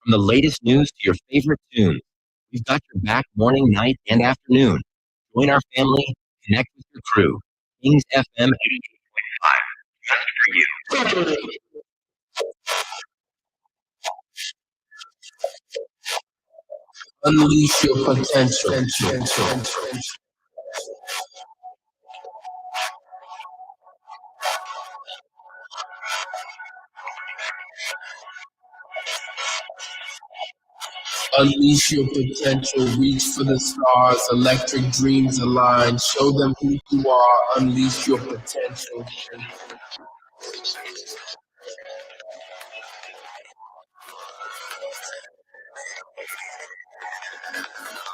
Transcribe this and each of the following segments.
From the latest news to your favorite tunes, we've got your back morning, night, and afternoon. Join our family, connect with your crew. Kings FM 88.5, just for you. Unleash your potential. Unleash your potential. Reach for the stars. Electric dreams align. Show them who you are. Unleash your potential.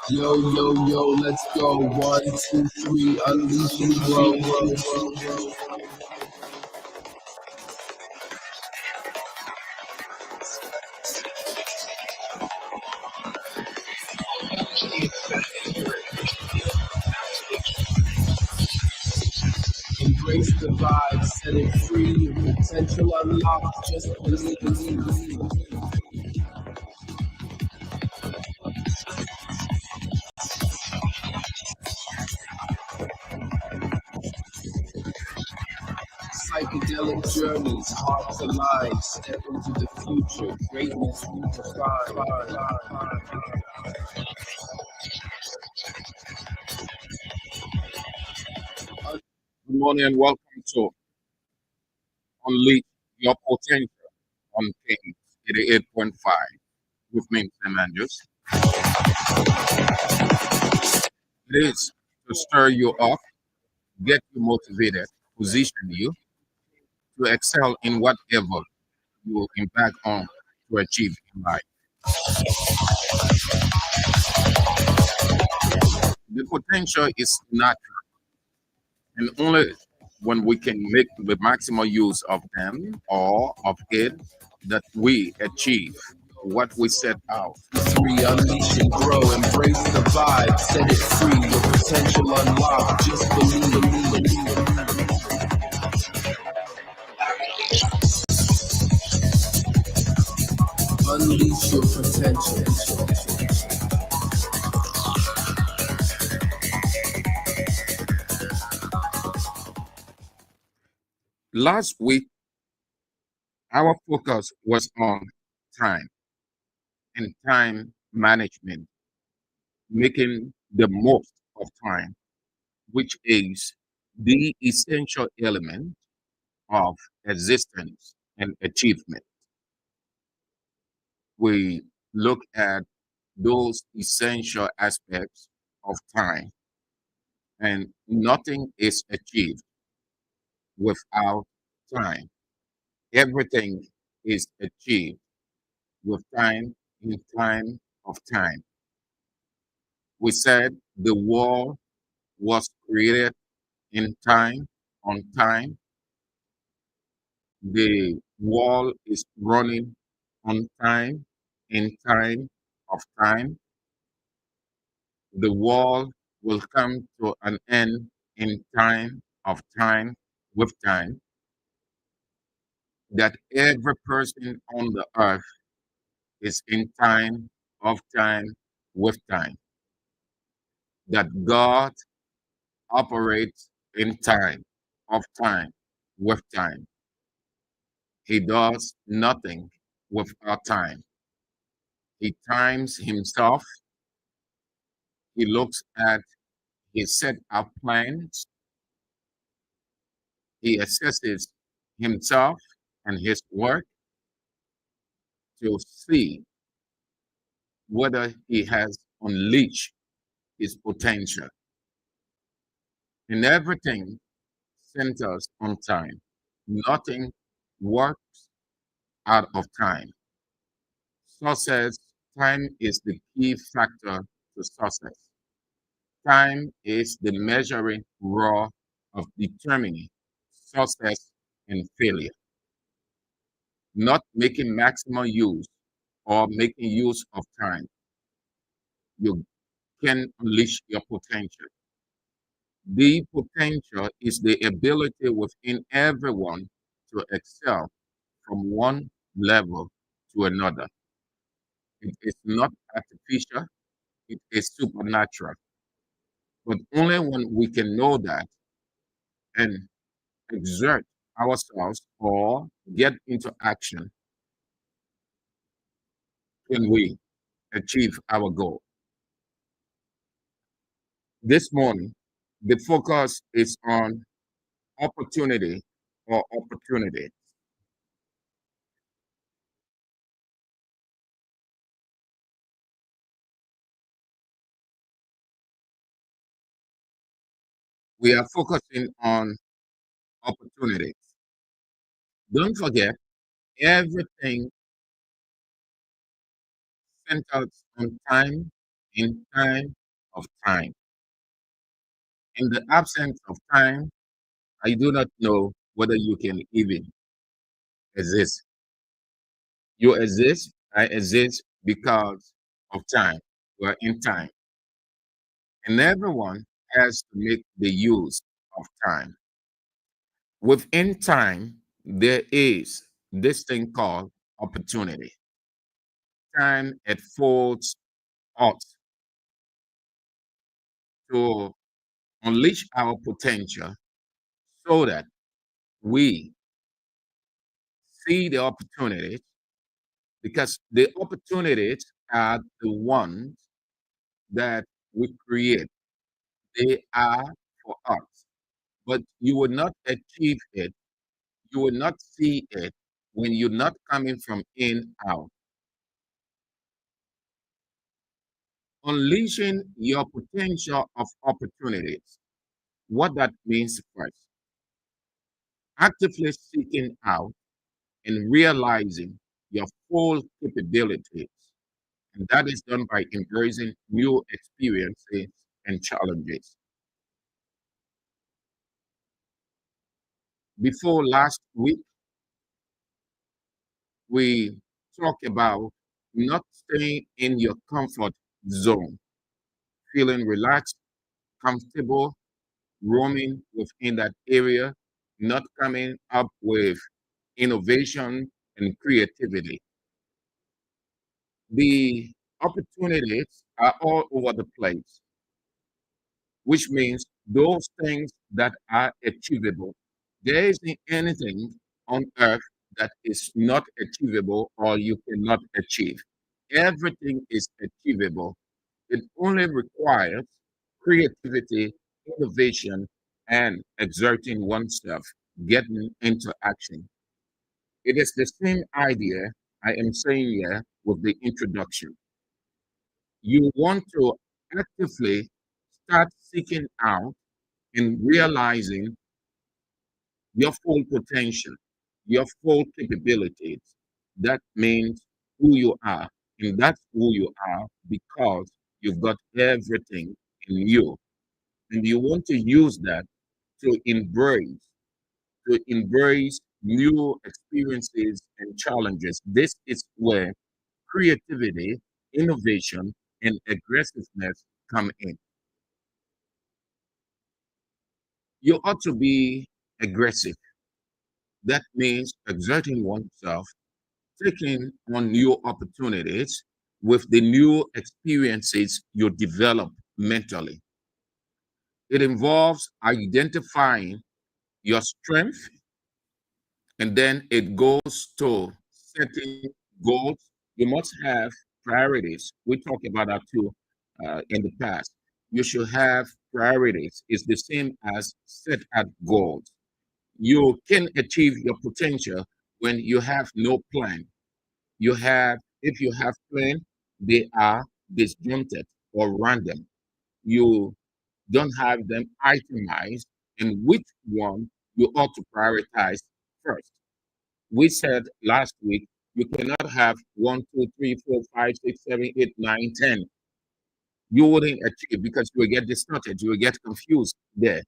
Yo, yo, yo, let's go. 1, 2, 3. Unleash and grow. Embrace the vibe, set it free, your potential unlocked, just believe. Psychedelic journeys, hearts aligned, step into the future, greatness redefined. Good morning and welcome to Unleash Your Potential on Kings 88.5 with me, Sam Andrews. It is to stir you up, get you motivated, position you to excel in whatever you will embark on to achieve in life. The potential is natural, and only when we can make the maximal use of them or of it that we achieve what we set out. 3, unleash and grow, embrace the vibe, set it free, your potential unlocked, just believe. Unleash your potential. Last week, our focus was on time and time management, making the most of time, which is the essential element of existence and achievement. We look at those essential aspects of time, and nothing is achieved without time. Everything is achieved with time in time of time. We said the world was created in time, on time. The world is running on time, in time of time. The world will come to an end in time of time with time. That every person on the earth is in time of time with time. That God operates in time of time with time. He does nothing without time. He times himself. He looks at his set of plans. He assesses himself and his work to see whether he has unleashed his potential. And everything centers on time. Nothing works out of time. Success, time is the key factor to success. Time is the measuring rod of determining success and failure. Not making maximal use or making use of time, you can unleash your potential. The potential is the ability within everyone to excel from one level to another. It is not artificial, it is supernatural. But only when we can know that and exert ourselves or get into action can we achieve our goal. This morning, the focus is on opportunity or opportunity. We are focusing on opportunities. Don't forget, everything centers on time in time of time. In the absence of time, I do not know whether you can even exist. You exist, I exist because of time. We're in time. And everyone has to make the use of time. Within time, there is this thing called opportunity. Time affords us to unleash our potential so that we see the opportunities because the opportunities are the ones that we create. They are for us. But you will not achieve it, you will not see it when you're not coming from in out. Unleashing your potential of opportunities. What that means first, actively seeking out and realizing your full capabilities. And that is done by embracing new experiences and challenges. Before last week, we talked about not staying in your comfort zone, feeling relaxed, comfortable, roaming within that area, not coming up with innovation and creativity. The opportunities are all over the place, which means those things that are achievable. There isn't anything on earth that is not achievable or you cannot achieve. Everything is achievable. It only requires creativity, innovation, and exerting oneself, getting into action. It is the same idea I am saying here with the introduction. You want to actively start seeking out and realizing your full potential, your full capabilities. That means who you are. And that's who you are because you've got everything in you. And you want to use that to embrace new experiences and challenges. This is where creativity, innovation, and aggressiveness come in. You ought to be aggressive. That means exerting oneself, taking on new opportunities with the new experiences you develop mentally. It involves identifying your strength and then it goes to setting goals. You must have priorities. We talked about that too in the past. You should have priorities. It's the same as set at goals. You can achieve your potential when you have no plan. If you have plan, they are disjointed or random. You don't have them itemized, and which one you ought to prioritize first. We said last week you cannot have 1, 2, 3, 4, 5, 6, 7, 8, 9, 10. You wouldn't achieve because you will get distorted, you will get confused there.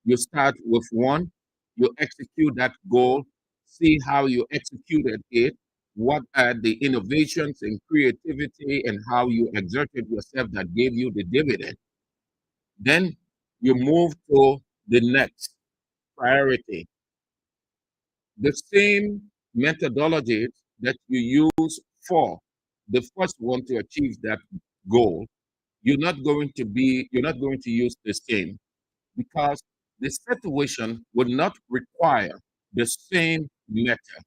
You start with one, you execute that goal, see how you executed it, what are the innovations and creativity, and how you exerted yourself that gave you the dividend. Then you move to the next priority. The same methodologies that you use for the first one to achieve that goal, you're not going to use the same, because the situation would not require the same method.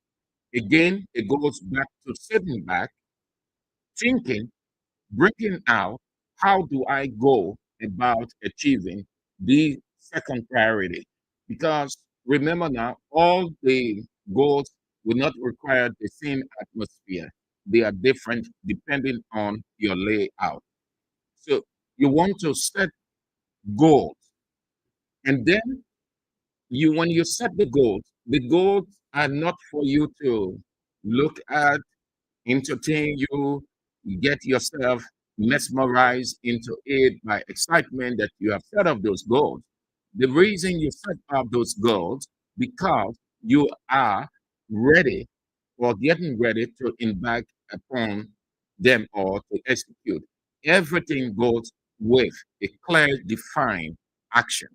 Again, it goes back to sitting back, thinking, bringing out, how do I go about achieving the second priority? Because remember now, all the goals will not require the same atmosphere. They are different depending on your layout. So you want to set goals, and then when you set the goals are not for you to look at, entertain you, get yourself mesmerized into it by excitement that you have set up those goals. The reason you set up those goals, because you are ready or getting ready to embark upon them or to execute. Everything goes with a clear, defined action.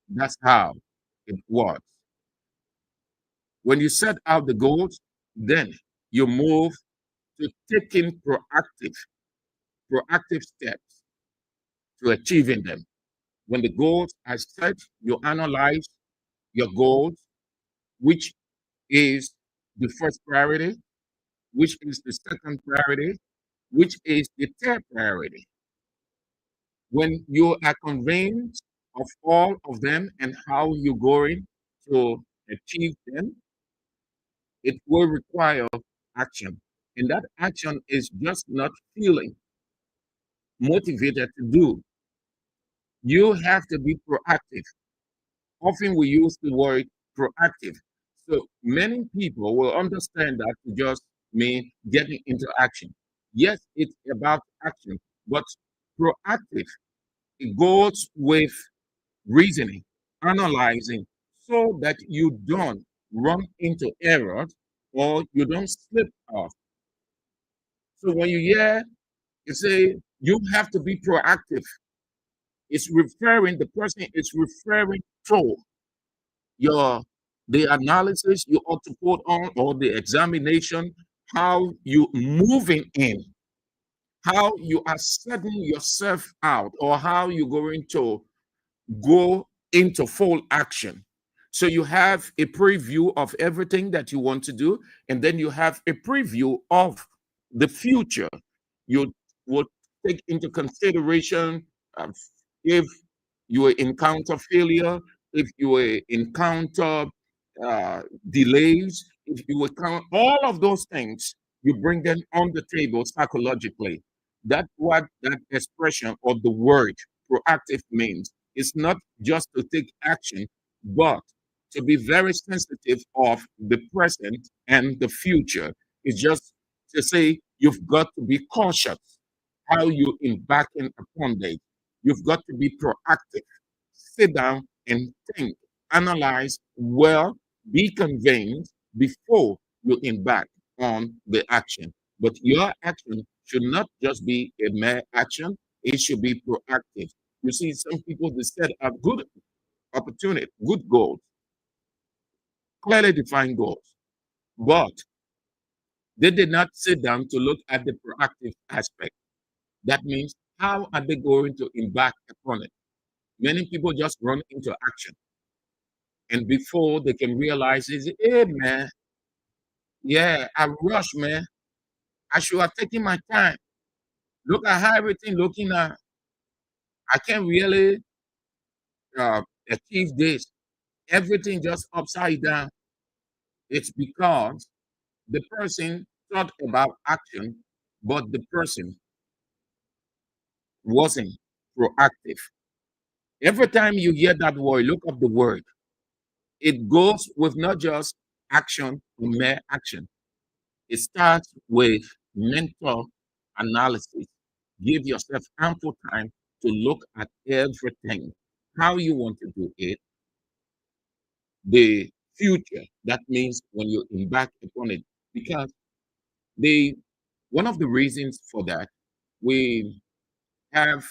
That's how it works. When you set out the goals, then you move to taking proactive steps to achieving them. When the goals are set, you analyze your goals, which is the first priority, which is the second priority, which is the third priority. When you are convinced of all of them and how you're going to achieve them, it will require action. And that action is just not feeling motivated to do. You have to be proactive. Often we use the word proactive. So many people will understand that to just mean getting into action. Yes, it's about action, but proactive, it goes with reasoning, analyzing, so that you don't run into errors or you don't slip off. So when you hear you say you have to be proactive, the person is referring to your the analysis you ought to put on, or the examination, how you moving in, how you are setting yourself out, or how you're going to go into full action. So you have a preview of everything that you want to do, and then you have a preview of the future. You will take into consideration, if you will encounter failure, if you will encounter delays, if you will count all of those things, you bring them on the table psychologically. That's what that expression or the word proactive means. It's not just to take action, but to be very sensitive of the present and the future. It's just to say you've got to be cautious how you embarking upon this. You've got to be proactive. Sit down and think, analyze well, be convinced before you embark on the action. But your action should not just be a mere action, it should be proactive. You see, some people they set up good opportunity, good goals, clearly defined goals, but they did not sit down to look at the proactive aspect. That means, how are they going to embark upon it? Many people just run into action, and before they can realize, is hey man, yeah, I rush, man. I should have taken my time. Look at how everything looking at. I can't really achieve this. Everything just upside down. It's because the person thought about action, but the person wasn't proactive. Every time you hear that word, look up the word. It goes with not just action or mere action. It starts with mental analysis. Give yourself ample time to look at everything, how you want to do it, the future. That means when you embark upon it. Because the one of the reasons for that, we have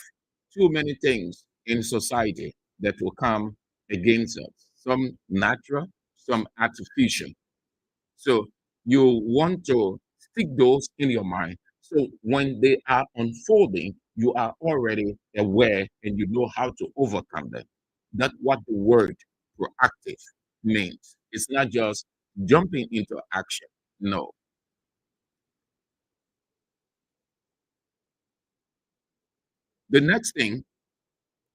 too many things in society that will come against us. Some natural, some artificial. So you want to stick those in your mind So when they are unfolding, you are already aware and you know how to overcome them. That's what the word proactive means. It's not just jumping into action. No. The next thing,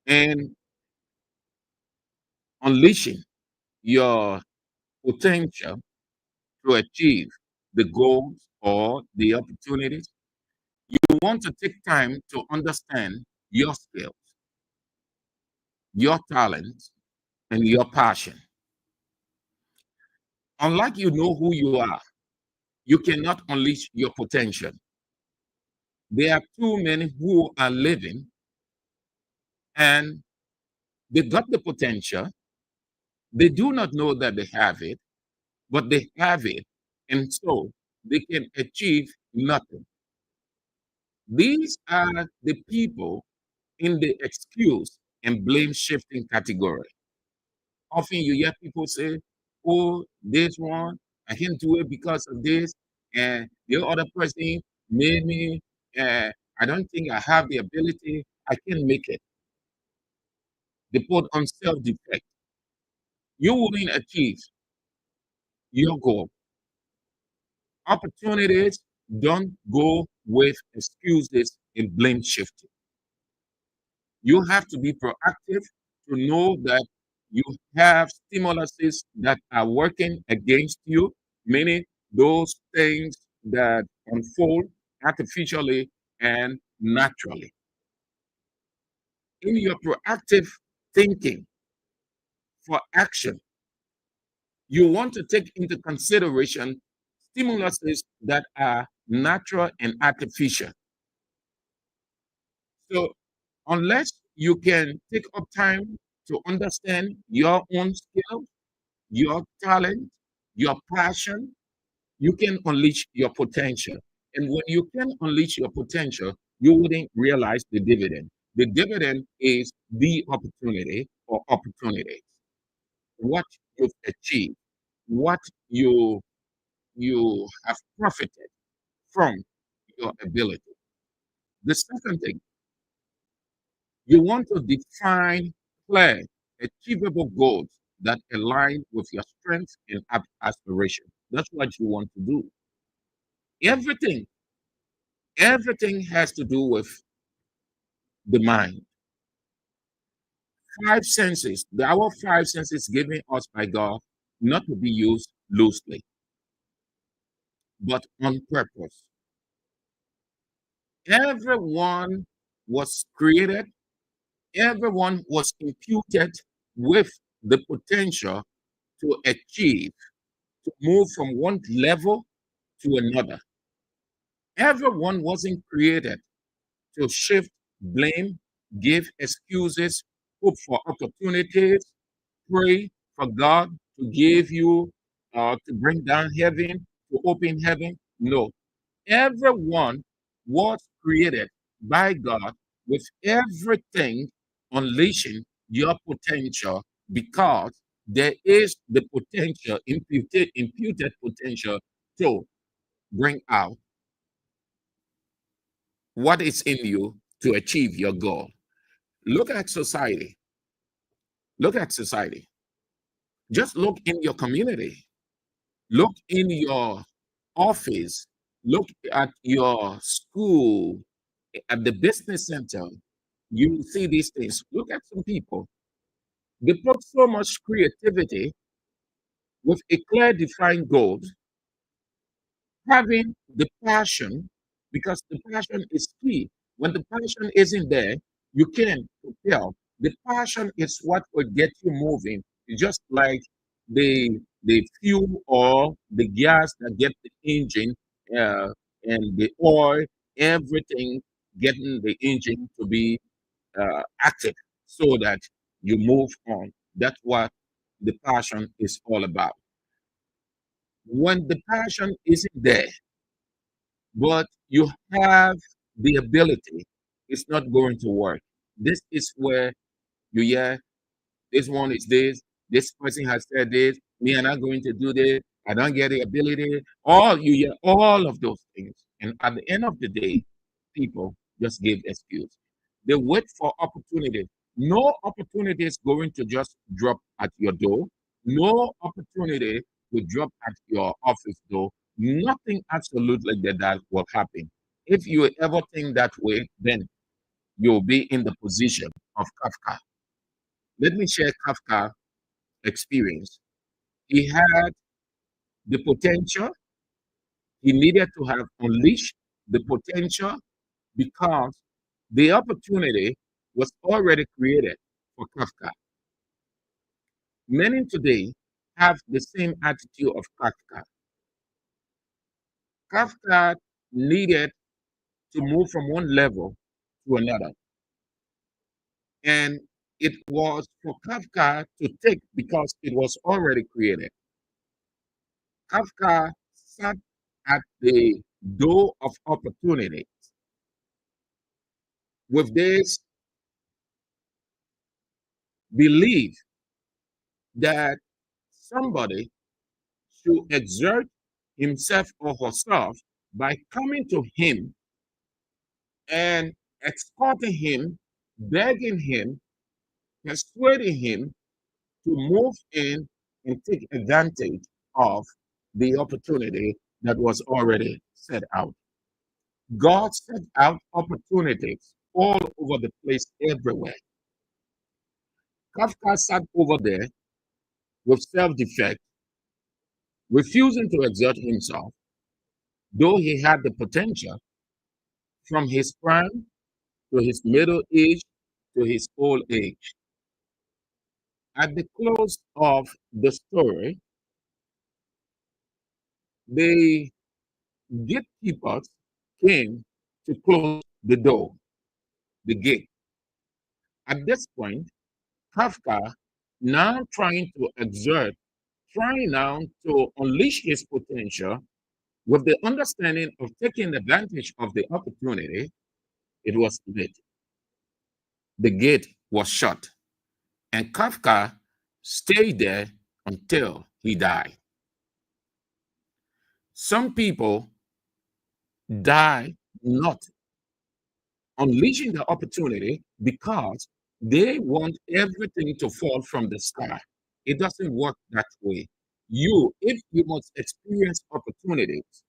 and unleashing your potential to achieve the goals or the opportunities, you want to take time to understand your skills, your talents, and your passion. Unlike you know who you are, you cannot unleash your potential. There are too many who are living and they got the potential. They do not know that they have it, but they have it. And so they can achieve nothing. These are the people in the excuse and blame shifting category. Often you hear people say, oh, this one, I can't do it because of this. And the other person made me, I don't think I have the ability, I can make it. They put on self defect. You wouldn't achieve your goal. Opportunities don't go with excuses and blame shifting. You have to be proactive to know that you have stimuluses that are working against you, meaning those things that unfold artificially and naturally. In your proactive thinking for action, you want to take into consideration stimuluses that are natural and artificial. So, unless you can take up time to understand your own skill, your talent, your passion, you can unleash your potential. And when you can unleash your potential, you wouldn't realize the dividend. The dividend is the opportunity or opportunities, what you've achieved, what you have profited from your ability. The second thing, you want to define clear, achievable goals that align with your strengths and aspiration. That's what you want to do. Everything, everything has to do with the mind. Five senses, our five senses given us by God, not to be used loosely, but on purpose. Everyone was created, everyone was imputed with the potential to achieve, to move from one level to another. Everyone wasn't created to shift blame, give excuses, hope for opportunities, pray for God to give you, to bring down heaven, to open heaven. No, everyone was created by God with everything unleashing your potential because there is the potential, imputed potential to bring out what is in you to achieve your goal. Look at society. Look at society. Just look in your community. Look in your office. Look at your school, at the business center. You will see these things. Look at some people. They put so much creativity with a clear defined goal, having the passion, because the passion is key. When the passion isn't there, you can't propel. The passion is what will get you moving. It's just like the fuel or the gas that get the engine uh, and the oil, everything getting the engine to be active so that you move on. That's what the passion is all about. When the passion isn't there, but you have the ability, it's not going to work. This is where you hear this one is this person has said this, me, I'm not going to do this, I don't get the ability. All you hear, all of those things. And at the end of the day, people just give excuse. They wait for opportunity. No opportunity is going to just drop at your door. No opportunity will drop at your office door. Nothing absolutely that will happen. If you ever think that way, then you'll be in the position of Kafka. Let me share Kafka experience. He had the potential. He needed to have unleashed the potential because the opportunity was already created for Kafka. Many today have the same attitude of Kafka. Kafka needed to move from one level to another. And it was for Kafka to take because it was already created. Kafka sat at the door of opportunity with this belief that somebody should exert himself or herself by coming to him and escorting him, begging him, persuading him to move in and take advantage of the opportunity that was already set out. God set out opportunities all over the place, everywhere. Kafka sat over there with self defect, refusing to exert himself, though he had the potential from his prime to his middle age to his old age. At the close of the story, the gatekeepers came to close the door, the gate. At this point, Kafka, now trying to exert, trying now to unleash his potential with the understanding of taking advantage of the opportunity, it was late. The gate was shut, and Kafka stayed there until he died. Some people die not unleashing the opportunity because they want everything to fall from the sky. It doesn't work that way. If you must experience opportunities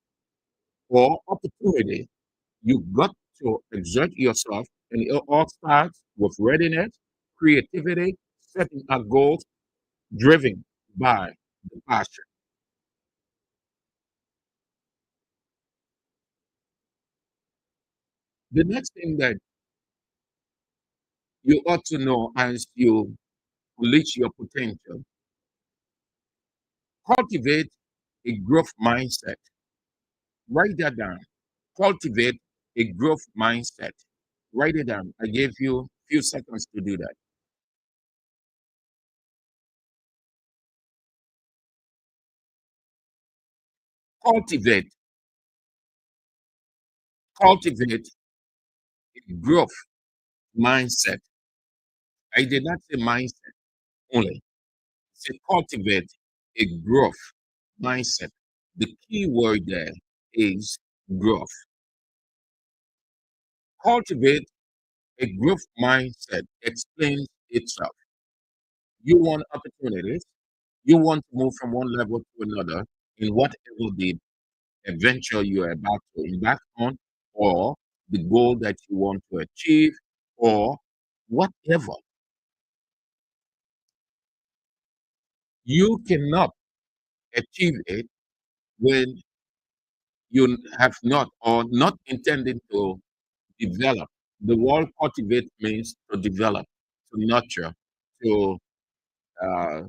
or opportunity, you got to exert yourself, and it all starts with readiness, creativity, setting a goals, driven by the passion. The next thing that you ought to know as you unleash your potential, cultivate a growth mindset. Write that down. Cultivate a growth mindset. Write it down. I gave you a few seconds to do that. Cultivate, cultivate a growth mindset. I did not say mindset only. I said cultivate a growth mindset. The key word there is growth. Cultivate a growth mindset explains itself. You want opportunities. You want to move from one level to another in whatever the adventure you are about to embark on, or the goal that you want to achieve, or whatever. You cannot achieve it when you have not or not intending to develop. The word cultivate means to develop, to nurture, to uh,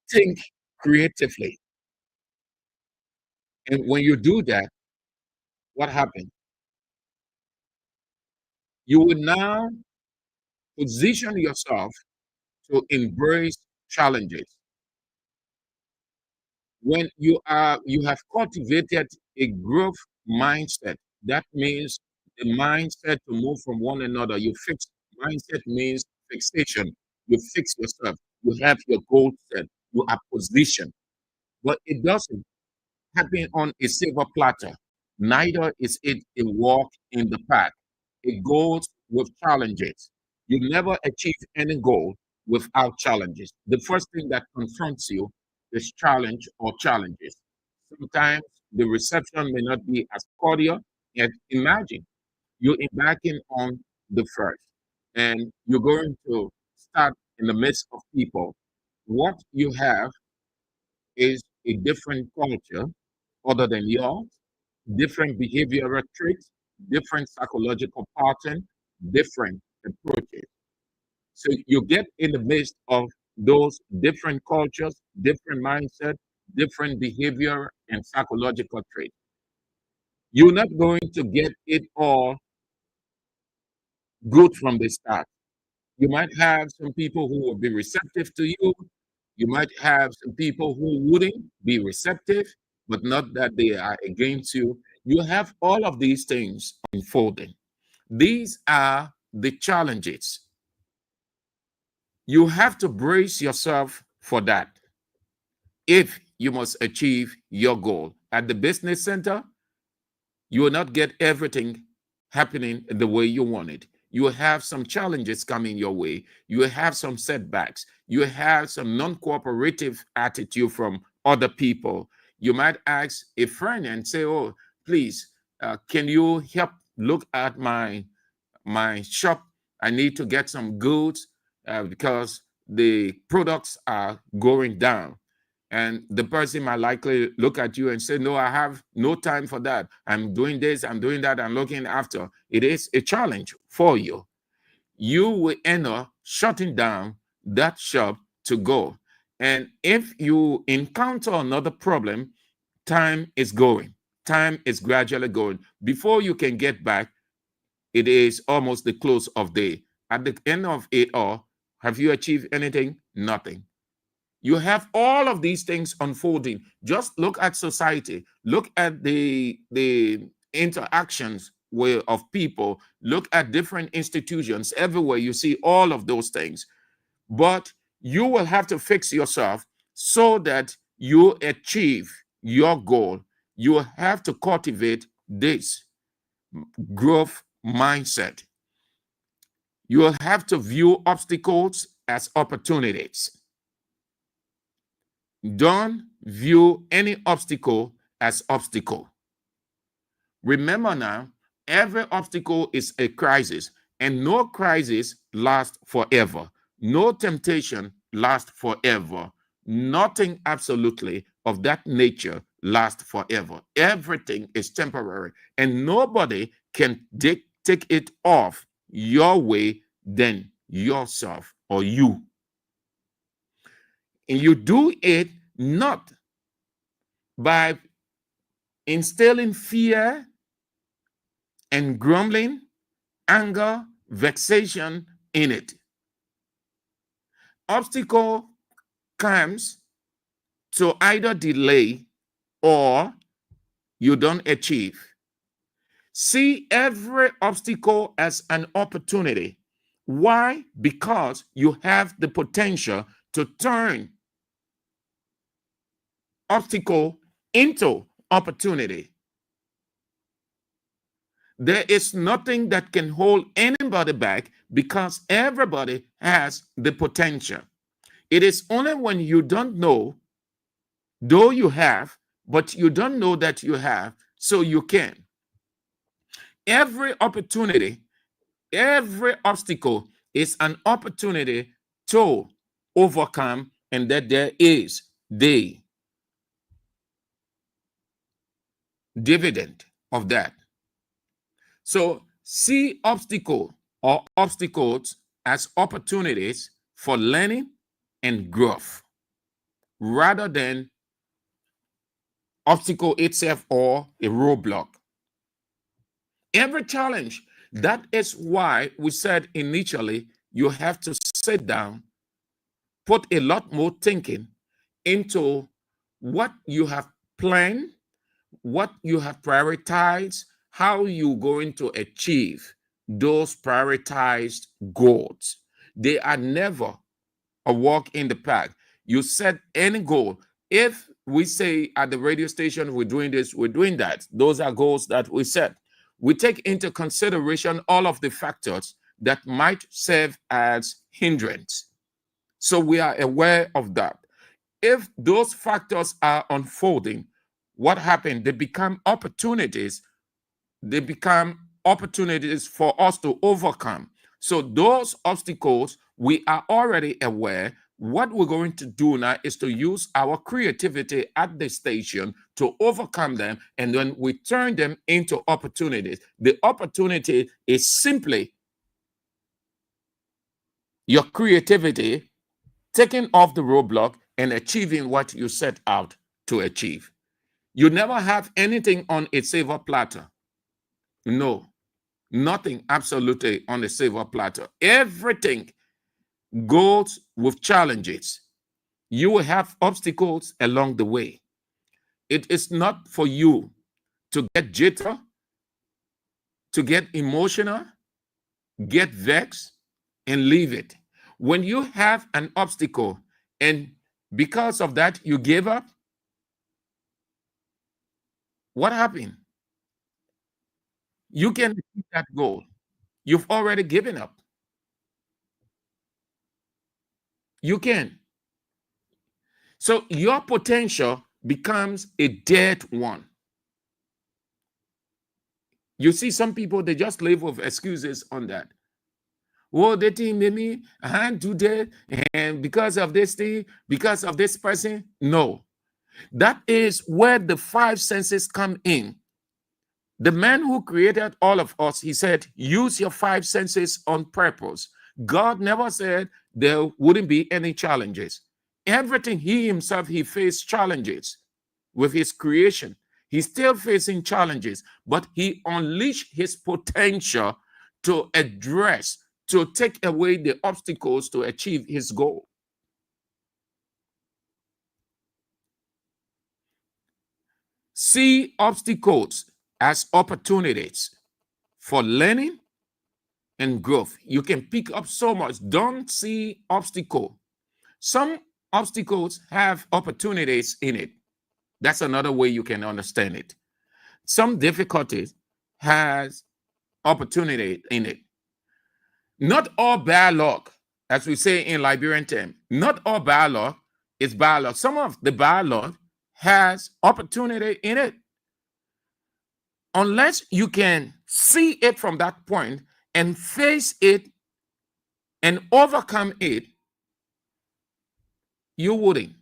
think creatively. And when you do that, what happens? You will now position yourself to embrace challenges. When you have cultivated a growth mindset, that means the mindset to move from one another. You fix mindset means fixation. You fix yourself. You have your goal set. You are positioned. But it doesn't happen on a silver platter. neither is it a walk in the park. It goes with challenges. You never achieve any goal without challenges. The first thing that confronts you is challenge or challenges. Sometimes the reception may not be as cordial, yet imagine you're embarking on the first and you're going to start in the midst of people. What you have is a different culture other than yours, different behavioral traits, different psychological pattern, different approaches. So you get in the midst of those different cultures, different mindset, different behavior and psychological traits. You're not going to get it all good from the start. You might have some people who will be receptive to you. You might have some people who wouldn't be receptive, but not that they are against you. You have all of these things unfolding. These are the challenges. You have to brace yourself for that if you must achieve your goal. At the business center, you will not get everything happening the way you want it. You will have some challenges coming your way. You will have some setbacks. You will have some non-cooperative attitude from other people. You might ask a friend and say, "Oh, please, can you help look at my shop? I need to get some goods because the products are going down." And the person might likely look at you and say, "No, I have no time for that. I'm doing this, I'm doing that, I'm looking after." It is a challenge for you. You will end up shutting down that shop to go. And if you encounter another problem, time is going. Time is gradually going. Before you can get back, it is almost the close of day. At the end of it all, have you achieved anything? Nothing. You have all of these things unfolding. Just look at society. Look at the interactions of people. Look at different institutions. Everywhere you see all of those things. But you will have to fix yourself so that you achieve your goal. You have to cultivate this growth mindset. You will have to view obstacles as opportunities. Don't view any obstacle as obstacle. Remember now, every obstacle is a crisis, and no crisis lasts forever. No temptation lasts forever. Nothing absolutely of that nature lasts forever. Everything is temporary, and nobody can take it off your way than yourself or you. And you do it not by instilling fear and grumbling, anger, vexation in it. Obstacle comes to either delay or you don't achieve. See every obstacle as an opportunity. Why? Because you have the potential to turn obstacle into opportunity. There is nothing that can hold anybody back because everybody has the potential. It is only when you don't know, though you have, but you don't know that you have, so you can. Every opportunity, every obstacle is an opportunity to overcome, and that there is the dividend of that. So see obstacle or obstacles as opportunities for learning and growth rather than obstacle itself or a roadblock. Every challenge, that is why we said initially you have to sit down, put a lot more thinking into what you have planned, what you have prioritized, how you're going to achieve those prioritized goals. They are never a walk in the park. You set any goal. If we say at the radio station, we're doing this, we're doing that. Those are goals that we set. We take into consideration all of the factors that might serve as hindrance. So we are aware of that. If those factors are unfolding, what happened? They become opportunities. They become opportunities for us to overcome. So those obstacles, we are already aware. What we're going to do now is to use our creativity at the station to overcome them, and then we turn them into opportunities. The opportunity is simply your creativity taking off the roadblock and achieving what you set out to achieve. You never have anything on a silver platter. No, nothing absolutely on a silver platter. Everything goes with challenges. You will have obstacles along the way. It is not for you to get jitter, to get emotional, get vexed, and leave it. When you have an obstacle and because of that you gave up, what happened? You can achieve that goal. You've already given up. You can. So your potential becomes a dead one. You see, some people, they just live with excuses on that. Well, they think maybe I can't do that, and because of this thing, because of this person. No, that is where the five senses come in. The man who created all of us, he said, use your five senses on purpose. God never said there wouldn't be any challenges. Everything he himself, he faced challenges with his creation. He's still facing challenges, but he unleashed his potential to address, to take away the obstacles to achieve his goal. See obstacles as opportunities for learning and growth. You can pick up so much. Don't see obstacle. Some obstacles have opportunities in it. That's another way you can understand it. Some difficulties has opportunity in it. Not all bad luck, as we say in Liberian term, not all bad luck is bad luck. Some of the bad luck has opportunity in it. Unless you can see it from that point and face it and overcome it, you wouldn't.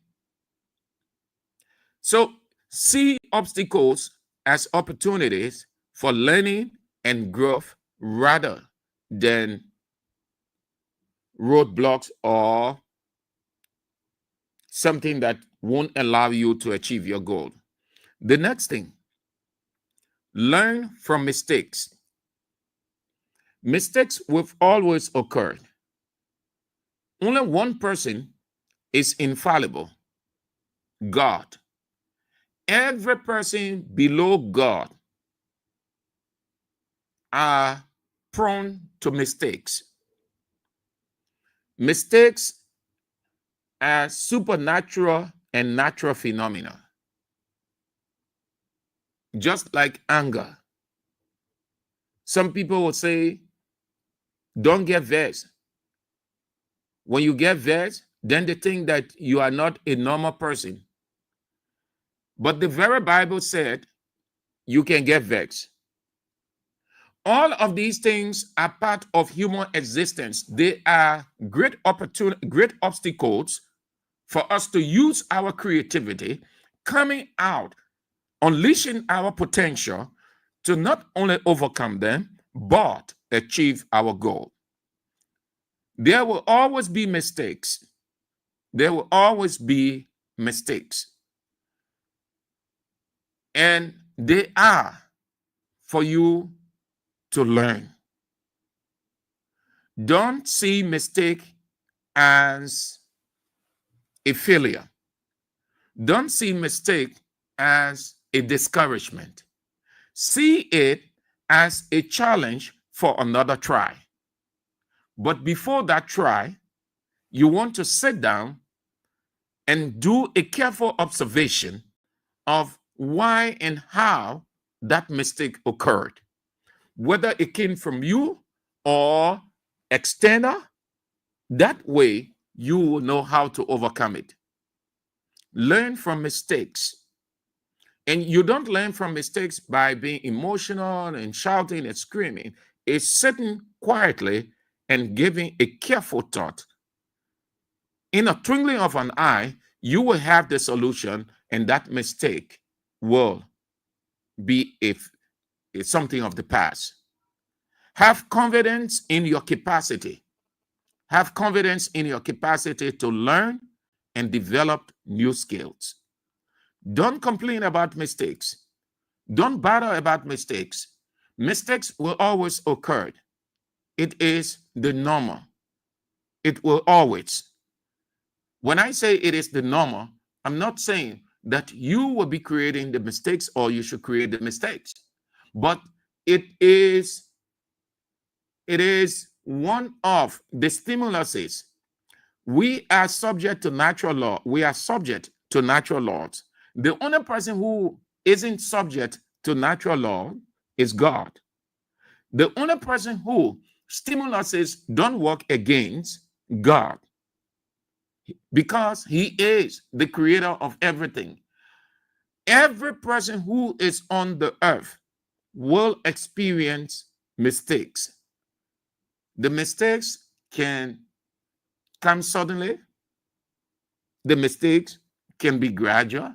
So see obstacles as opportunities for learning and growth rather than roadblocks or something that won't allow you to achieve your goal. The next thing, learn from mistakes. Mistakes will always occur. Only one person is infallible, God. Every person below God are prone to mistakes. Mistakes are supernatural and natural phenomena. Just like anger. Some people will say, don't get vexed. When you get vexed, then they think that you are not a normal person. But the very Bible said you can get vexed. All of these things are part of human existence. They are great obstacles for us to use our creativity, coming out, unleashing our potential to not only overcome them, but achieve our goal. There will always be mistakes. There will always be mistakes. And they are for you to learn. Don't see mistake as a failure. Don't see mistake as a discouragement. See it as a challenge for another try. But before that try, you want to sit down and do a careful observation of why and how that mistake occurred, whether it came from you or external. That way, you will know how to overcome it. Learn from mistakes. And you don't learn from mistakes by being emotional and shouting and screaming. It's sitting quietly and giving a careful thought. In a twinkling of an eye, you will have the solution, and that mistake will be something of the past. Have confidence in your capacity. Have confidence in your capacity to learn and develop new skills. Don't complain about mistakes. Don't bother about mistakes. Mistakes will always occur. It is the normal. It will always. When I say it is the normal, I'm not saying that you will be creating the mistakes or you should create the mistakes. But it is one of the stimuluses. We are subject to natural law. We are subject to natural laws. The only person who isn't subject to natural law is God. The only person who stimuluses don't work against God, because he is the creator of everything. Every person who is on the earth will experience mistakes. The mistakes can come suddenly. The mistakes can be gradual.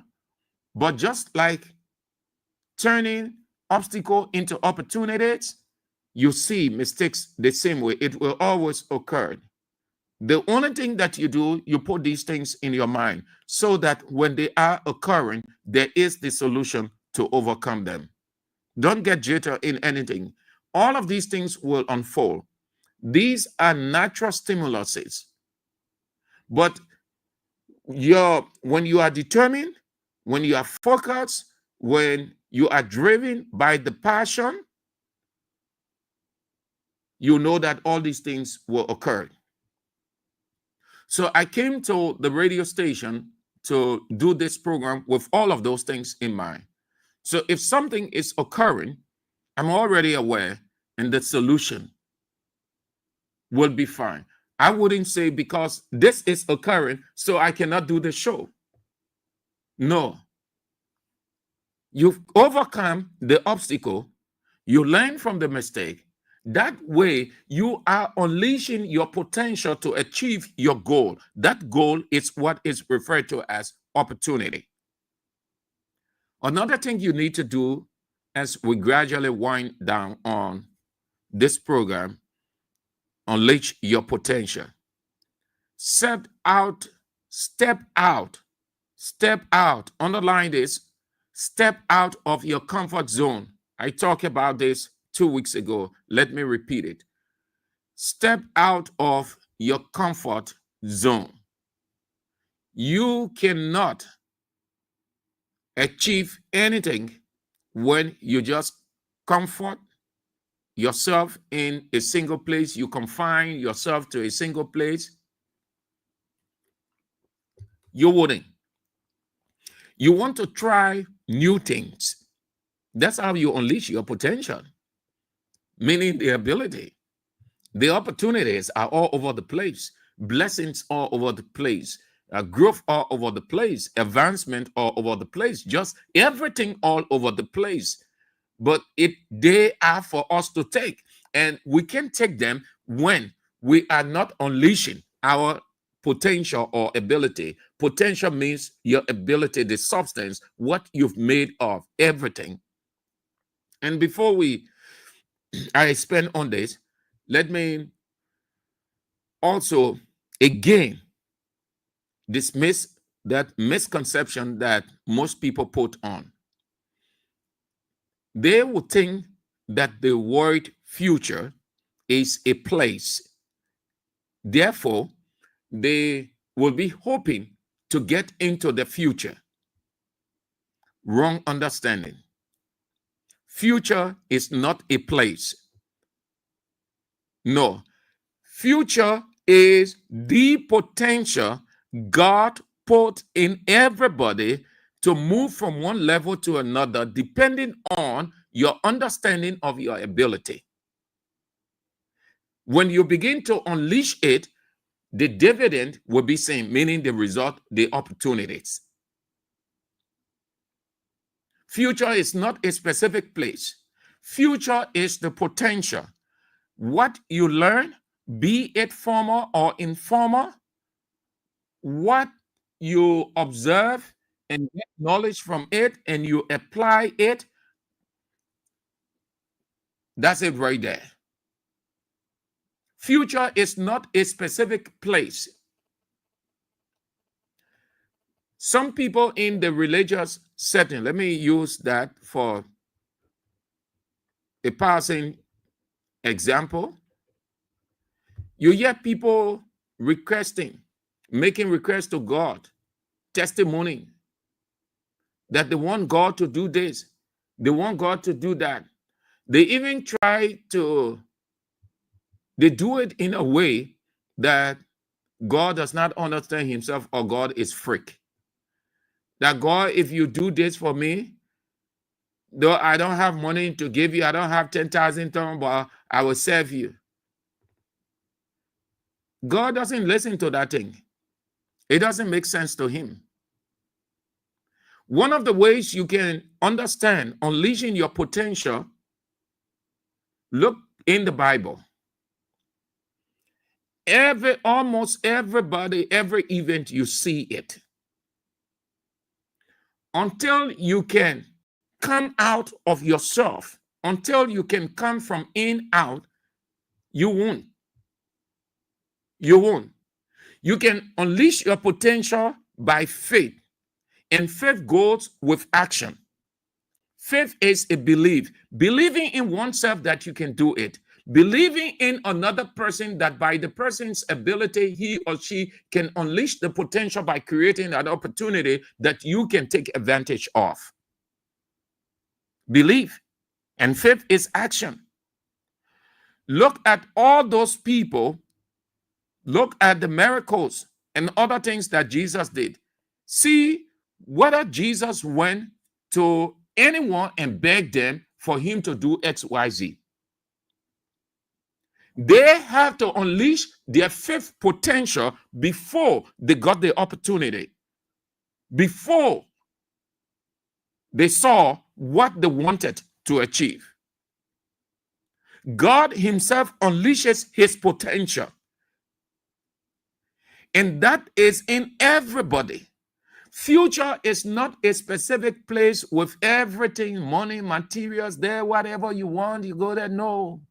But just like turning obstacle into opportunities, you see mistakes the same way. It will always occur. The only thing that you do, you put these things in your mind so that when they are occurring, there is the solution to overcome them. Don't get jittery in anything. All of these things will unfold. These are natural stimuluses. But when you are determined, when you are focused, when you are driven by the passion, you know that all these things will occur. So I came to the radio station to do this program with all of those things in mind. So if something is occurring, I'm already aware, and the solution will be fine. I wouldn't say because this is occurring, so I cannot do the show. No. You've overcome the obstacle, you learn from the mistake. That way, you are unleashing your potential to achieve your goal. That goal is what is referred to as opportunity. Another thing you need to do as we gradually wind down on this program, unleash your potential. Step out, underline this, step out of your comfort zone. I talked about this 2 weeks ago. Let me repeat it. Step out of your comfort zone. You cannot achieve anything when you just comfort yourself in a single place. You confine yourself to a single place. You wouldn't. You want to try new things. That's how you unleash your potential, meaning the ability. The opportunities are all over the place. Blessings all over the place. Growth all over the place. Advancement all over the place. Just everything all over the place. But they are for us to take. And we can take them when we are not unleashing our potential or ability. Potential means your ability, the substance, what you've made of, everything. And before I expand on this, let me also again dismiss that misconception that most people put on. They would think that the word future is a place. Therefore, they will be hoping to get into the future. Wrong understanding. Future is not a place. No. Future is the potential God put in everybody to move from one level to another depending on your understanding of your ability. When you begin to unleash it, the dividend will be seen, meaning the result, the opportunities. Future is not a specific place. Future is the potential. What you learn, be it formal or informal, what you observe and get knowledge from it and you apply it, that's it right there. Future is not a specific place. Some people in the religious setting, let me use that for a passing example. You hear people requesting, making requests to God, testimony that they want God to do this, they want God to do that. They even try to, they do it in a way that God does not understand himself or God is freak. That God, if you do this for me, though I don't have money to give you, I don't have 10,000 tonnes, but I will serve you. God doesn't listen to that thing. It doesn't make sense to him. One of the ways you can understand unleashing your potential, look in the Bible. Almost everybody, every event, you see it. Until you can come out of yourself, until you can come from in out, you won't. You won't. You can unleash your potential by faith, and faith goes with action. Faith is a belief, believing in oneself that you can do it, believing in another person that by the person's ability, he or she can unleash the potential by creating an opportunity that you can take advantage of. Belief and faith is action. Look at all those people, look at the miracles and other things that Jesus did. See whether Jesus went to anyone and begged them for him to do X, Y, Z. They have to unleash their faith potential before they got the opportunity, before they saw what they wanted to achieve. God himself unleashes his potential. And that is in everybody. Future is not a specific place with everything, money, materials there, whatever you want, you go there. No.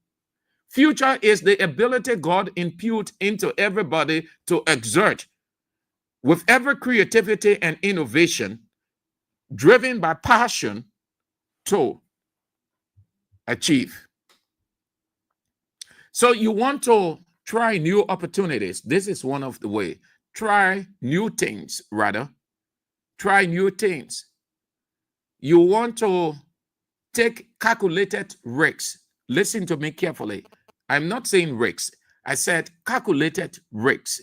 Future is the ability God imputes into everybody to exert with every creativity and innovation, driven by passion to achieve. So you want to try new opportunities. This is one of the ways. Try new things, rather. Try new things. You want to take calculated risks. Listen to me carefully. I'm not saying risks. I said calculated risks.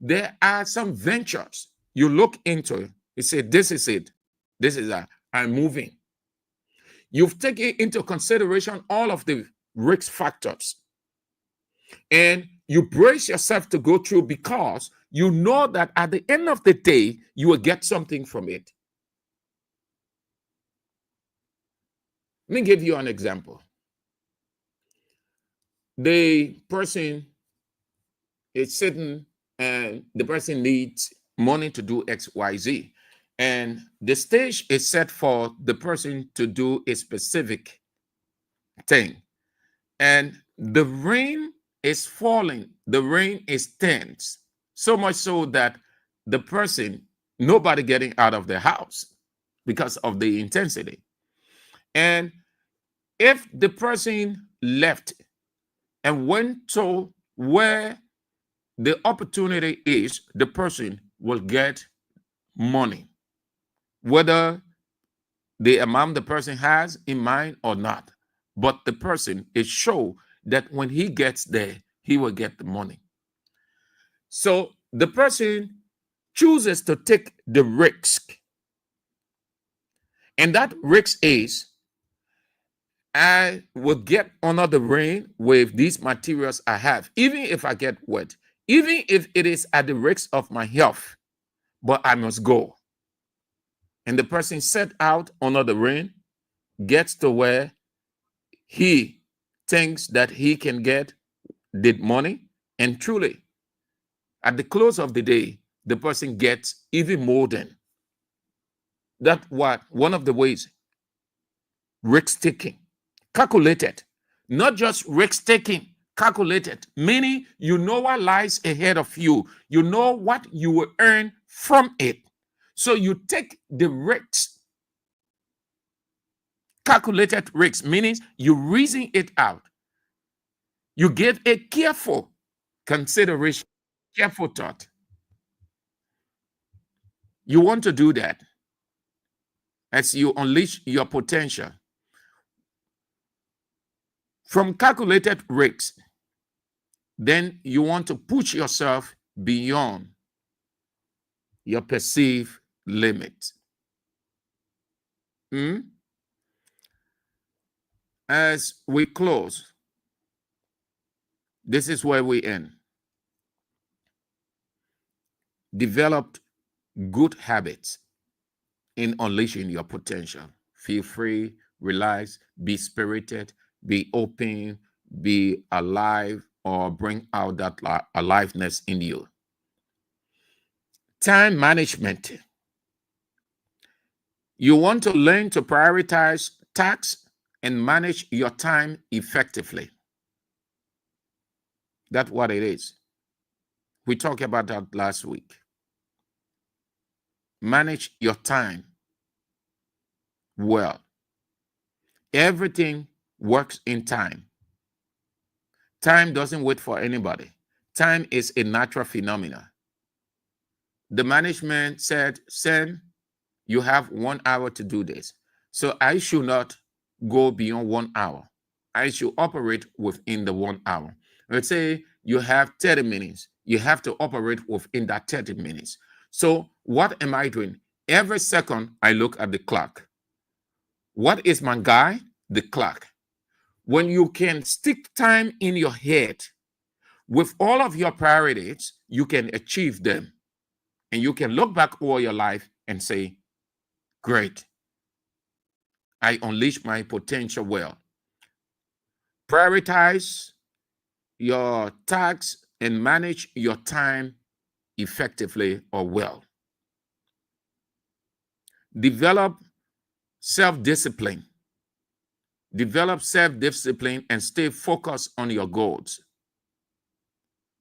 There are some ventures you look into. You say, this is it. This is that. I'm moving. You've taken into consideration all of the risk factors. And you brace yourself to go through because you know that at the end of the day, you will get something from it. Let me give you an example. The person is sitting and the person needs money to do X, Y, Z. And the stage is set for the person to do a specific thing. And the rain is falling. The rain is tense. So much so that the person, nobody getting out of the house because of the intensity. And if the person left and went to where the opportunity is, the person will get money, whether the amount the person has in mind or not. But the person is sure that when he gets there, he will get the money. So the person chooses to take the risk. And that risk is, I will get under the rain with these materials I have, even if I get wet, even if it is at the risk of my health, but I must go. And the person set out under the rain, gets to where he thinks that he can get the money, and truly, at the close of the day, the person gets even more than that. What one of the ways, risk taking, calculated, not just risk taking, calculated, meaning you know what lies ahead of you, you know what you will earn from it. So you take the risks. Calculated risks, meaning you reason it out. You give a careful consideration, careful thought. You want to do that as you unleash your potential. From calculated risks, then you want to push yourself beyond your perceived limit. As we close, this is where we end. Develop good habits in unleashing your potential. Feel free, relax, be spirited, be open, be alive, or bring out that aliveness in you. Time management. You want to learn to prioritize tasks and manage your time effectively. That's what it is. We talked about that last week. Manage your time well. Everything works in time. Time doesn't wait for anybody. Time is a natural phenomenon. The management said, Sam, you have 1 hour to do this. So I should not go beyond 1 hour. I should operate within the 1 hour. Let's say you have 30 minutes. You have to operate within that 30 minutes. So what am I doing? Every second I look at the clock. What is my guide? The clock. When you can stick time in your head with all of your priorities, you can achieve them. And you can look back over your life and say, great, I unleashed my potential well. Prioritize your tasks and manage your time effectively or well. Develop self-discipline. Develop self-discipline and stay focused on your goals.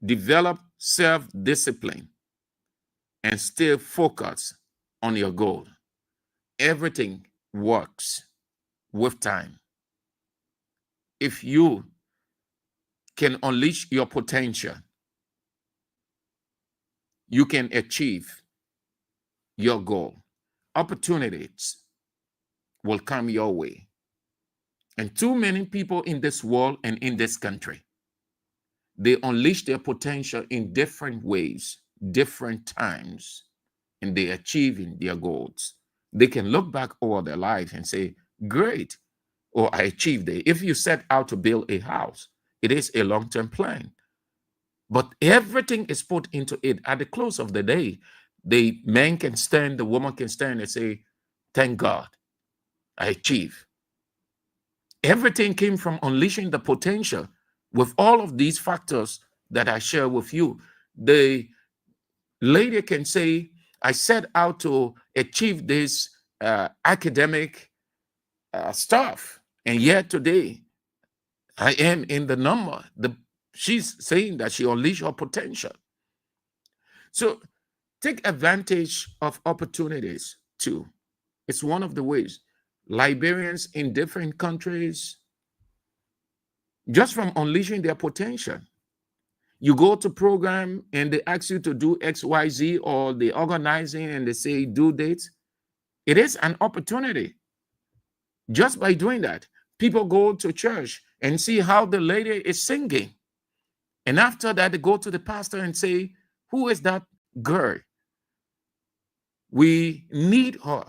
Develop self-discipline and stay focused on your goal. Everything works with time. If you can unleash your potential, you can achieve your goal. Opportunities will come your way. And too many people in this world and in this country, they unleash their potential in different ways, different times, and they achieving their goals. They can look back over their life and say, great, or I achieved it. If you set out to build a house, it is a long-term plan. But everything is put into it. At the close of the day, the man can stand, the woman can stand and say, thank God, I achieved. Everything came from unleashing the potential with all of these factors that I share with you. The lady can say, I set out to achieve this academic stuff, and yet today I am in the number. She's saying that she unleashed her potential. So take advantage of opportunities too. It's one of the ways. Liberians in different countries, just from unleashing their potential. You go to program and they ask you to do XYZ, or they organizing and they say do dates. It is an opportunity. Just by doing that, people go to church and see how the lady is singing. And after that, they go to the pastor and say, who is that girl? We need her.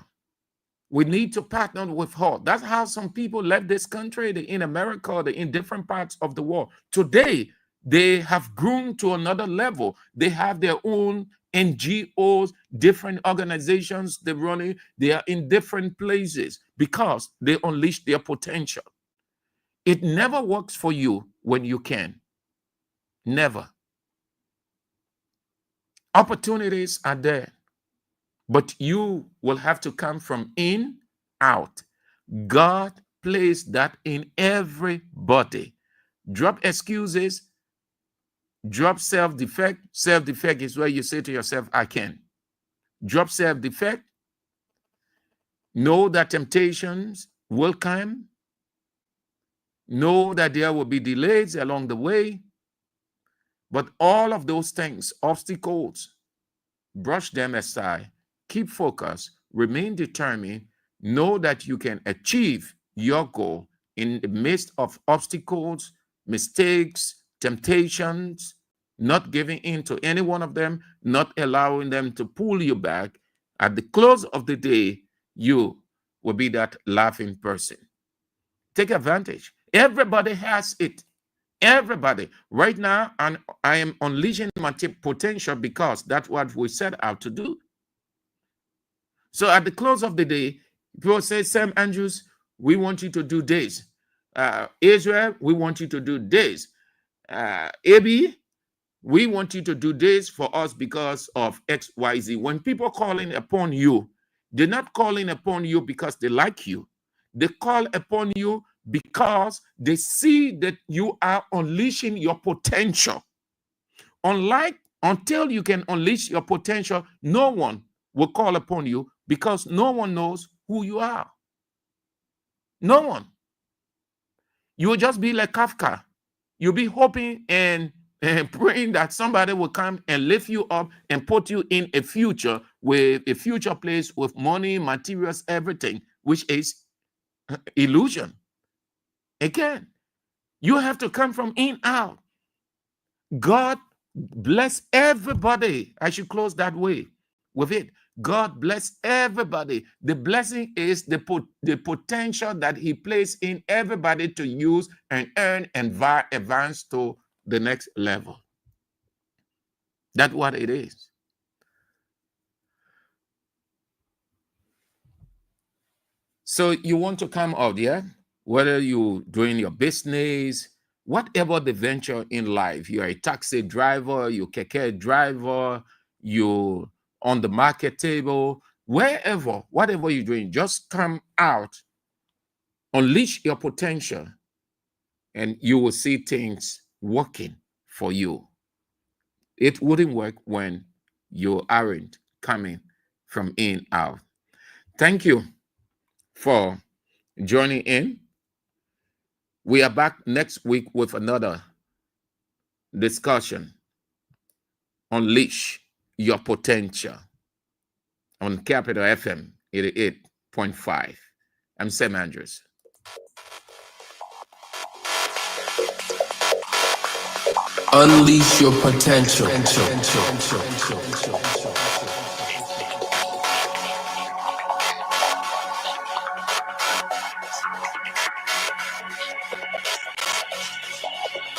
We need to partner with her. That's how some people left this country, in America, in different parts of the world. Today, they have grown to another level. They have their own NGOs, different organizations they're running. They are in different places because they unleash their potential. It never works for you when you can. Never. Opportunities are there, but you will have to come from in out. God placed that in everybody. Drop excuses, drop self-defect. Self-defect is where you say to yourself, I can. Drop self-defect. Know that temptations will come. Know that there will be delays along the way. But all of those things, obstacles, brush them aside. Keep focused. Remain determined. Know that you can achieve your goal in the midst of obstacles, mistakes, temptations, not giving in to any one of them, not allowing them to pull you back. At the close of the day, you will be that laughing person. Take advantage. Everybody has it. Everybody. Right now, and I am unleashing my potential because that's what we set out to do. So at the close of the day, people say, Sam Andrews, we want you to do this. Israel, we want you to do this. AB, we want you to do this for us because of XYZ. When people calling upon you, they're not calling upon you because they like you. They call upon you because they see that you are unleashing your potential. Until you can unleash your potential, no one will call upon you because no one knows who you are. No one. You will just be like Kafka. You'll be hoping and praying that somebody will come and lift you up and put you in a future place with money, materials, everything, which is illusion. Again, you have to come from in out. God bless everybody. I should close that way with it. God bless everybody. The blessing is the potential that he placed in everybody to use and earn and advance to the next level. That's what it is. So you want to come out, yeah? Whether you're doing your business, whatever the venture in life, you're a taxi driver, you're keke driver, you're on the market table, wherever, whatever you're doing, just come out, unleash your potential, and you will see things working for you. It wouldn't work when you aren't coming from in out. Thank you for joining in. We are back next week with another discussion. Unleash your potential on Capital FM 88.5. I'm Sam Andrews. Unleash your potential.